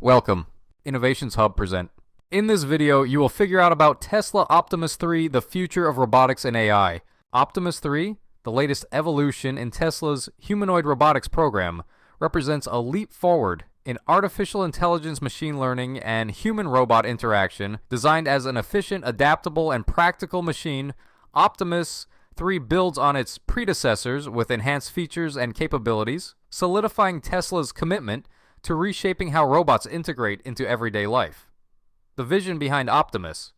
Welcome. Innovations Hub present. In this video, you will figure out about Tesla Optimus 3, the future of robotics and AI. Optimus 3, the latest evolution in Tesla's humanoid robotics program, represents a leap forward in artificial intelligence, machine learning, and human-robot interaction. Designed as an efficient, adaptable, and practical machine, Optimus 3 builds on its predecessors with enhanced features and capabilities, solidifying Tesla's commitment to reshaping how robots integrate into everyday life. The vision behind Optimus.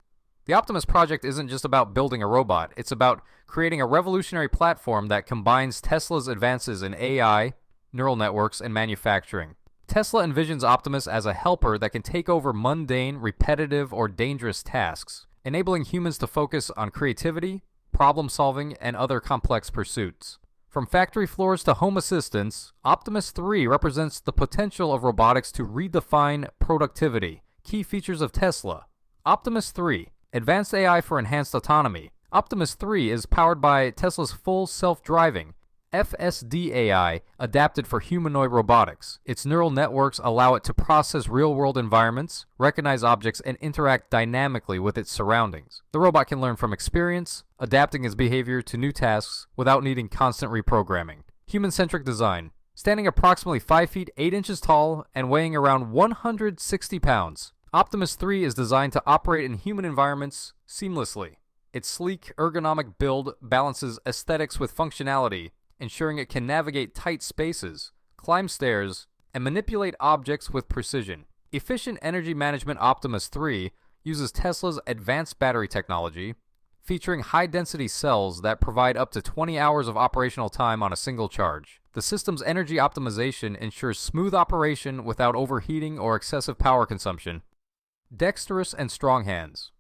The Optimus project isn't just about building a robot, it's about creating a revolutionary platform that combines Tesla's advances in AI, neural networks, and manufacturing. Tesla envisions Optimus as a helper that can take over mundane, repetitive, or dangerous tasks, enabling humans to focus on creativity, problem solving, and other complex pursuits. From factory floors to home assistants, Optimus 3 represents the potential of robotics to redefine productivity. Key features of Tesla. Optimus 3, advanced AI for enhanced autonomy. Optimus 3 is powered by Tesla's full self-driving FSD AI, adapted for humanoid robotics. Its neural networks allow it to process real-world environments, recognize objects, and interact dynamically with its surroundings. The robot can learn from experience, adapting its behavior to new tasks without needing constant reprogramming. Human-centric design. Standing approximately 5 feet 8 inches tall and weighing around 160 pounds, Optimus 3 is designed to operate in human environments seamlessly. Its sleek, ergonomic build balances aesthetics with functionality, ensuring it can navigate tight spaces, climb stairs, and manipulate objects with precision. Efficient energy management. Optimus 3 uses Tesla's advanced battery technology, featuring high-density cells that provide up to 20 hours of operational time on a single charge. The system's energy optimization ensures smooth operation without overheating or excessive power consumption. Dexterous and strong hands.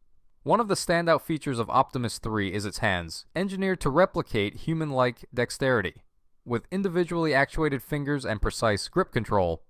One of the standout features of Optimus 3 is its hands, engineered to replicate human-like dexterity. With individually actuated fingers and precise grip control,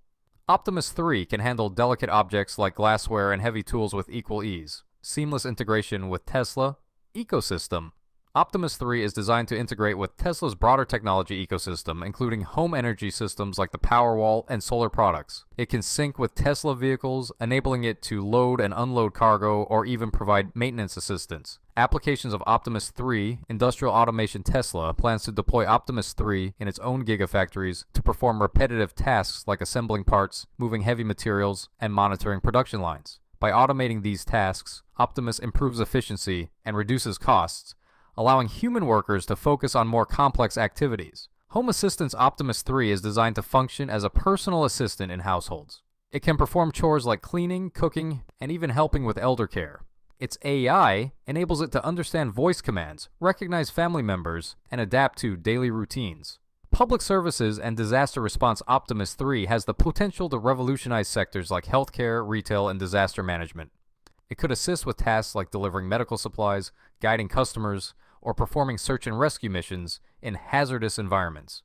Optimus 3 can handle delicate objects like glassware and heavy tools with equal ease. Seamless integration with Tesla ecosystem. Optimus 3 is designed to integrate with Tesla's broader technology ecosystem, including home energy systems like the Powerwall and solar products. It can sync with Tesla vehicles, enabling it to load and unload cargo or even provide maintenance assistance. Applications of Optimus 3. Industrial automation. Tesla plans to deploy Optimus 3 in its own gigafactories to perform repetitive tasks like assembling parts, moving heavy materials, and monitoring production lines. By automating these tasks, Optimus improves efficiency and reduces costs, allowing human workers to focus on more complex activities. Home Assistance. Optimus 3 is designed to function as a personal assistant in households. It can perform chores like cleaning, cooking, and even helping with elder care. Its AI enables it to understand voice commands, recognize family members, and adapt to daily routines. Public services and disaster response. Optimus 3 has the potential to revolutionize sectors like healthcare, retail, and disaster management. It could assist with tasks like delivering medical supplies, guiding customers, or performing search and rescue missions in hazardous environments.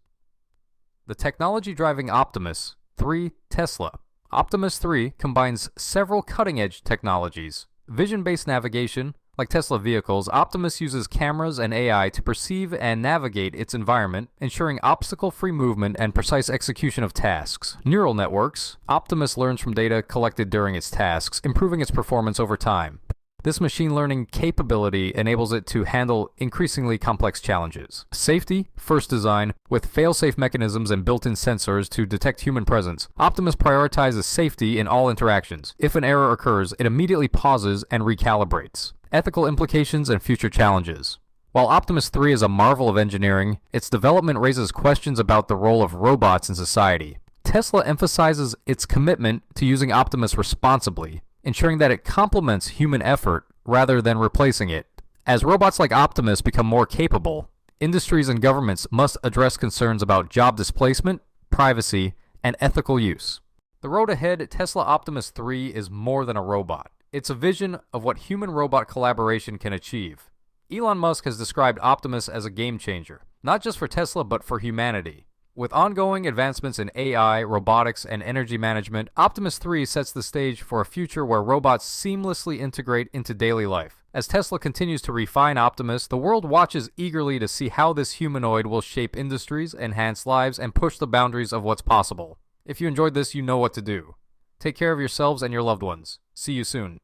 The technology driving Optimus 3. Tesla. Optimus 3 combines several cutting-edge technologies. Vision-based navigation. Like Tesla vehicles, Optimus uses cameras and AI to perceive and navigate its environment, ensuring obstacle-free movement and precise execution of tasks. Neural networks. Optimus learns from data collected during its tasks, improving its performance over time. This machine learning capability enables it to handle increasingly complex challenges. Safety first design. With fail-safe mechanisms and built-in sensors to detect human presence, Optimus prioritizes safety in all interactions. If an error occurs, it immediately pauses and recalibrates. Ethical implications and future challenges. While Optimus 3 is a marvel of engineering, its development raises questions about the role of robots in society. Tesla emphasizes its commitment to using Optimus responsibly, ensuring that it complements human effort rather than replacing it. As robots like Optimus become more capable, industries and governments must address concerns about job displacement, privacy, and ethical use. The road ahead. Tesla Optimus 3 is more than a robot. It's a vision of what human-robot collaboration can achieve. Elon Musk has described Optimus as a game changer, not just for Tesla but for humanity. With ongoing advancements in AI, robotics, and energy management, Optimus 3 sets the stage for a future where robots seamlessly integrate into daily life. As Tesla continues to refine Optimus, the world watches eagerly to see how this humanoid will shape industries, enhance lives, and push the boundaries of what's possible. If you enjoyed this, you know what to do. Take care of yourselves and your loved ones. See you soon.